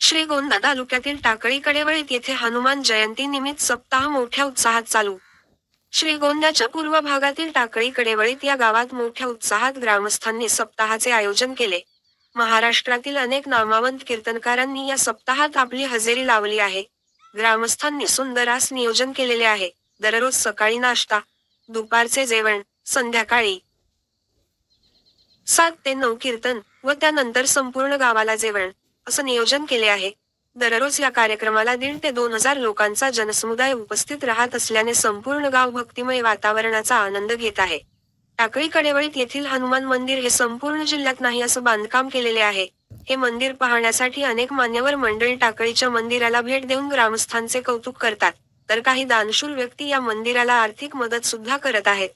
श्रीगोंदा तालुक्यातील टाकळी कडेवळीत येथे हनुमान जयंती निमित्त सप्ताह मोठ्या उत्साहात चालू. श्रीगोंद्याच्या पूर्व भागातील टाकळी कडेवळीत या गावात मोठ्या उत्साहात ग्रामस्थांनी सप्ताहाचे आयोजन केले. महाराष्ट्रातील अनेक नामवंत कीर्तनकारांनी या सप्ताहात आपली हजेरी लावली आहे. ग्रामस्थांनी सुंदर आस नियोजन केलेले आहे. दररोज सकाळी नाश्ता, दुपारचे जेवण, संध्याकाळी 7 ते 9 कीर्तन व त्यानंतर संपूर्ण गावाला जेवण, असं नियोजन केले आहे. दररोज या कार्यक्रमाला 1,500 ते 2,000 लोकांचा जनसमुदाय उपस्थित राहत असल्याने संपूर्ण गाव भक्तिमय वातावरणाचा आनंद घेत आहे. टाकळी कडेवळीत येथील हनुमान मंदिर हे संपूर्ण जिल्ह्यात नाही असं बांधकाम केलेले आहे. हे मंदिर पाहण्यासाठी अनेक मान्यवर मंडळी टाकळीच्या मंदिराला भेट देऊन ग्रामस्थांचे कौतुक करतात, तर काही दानशूर व्यक्ती या मंदिराला आर्थिक मदत सुद्धा करत आहेत.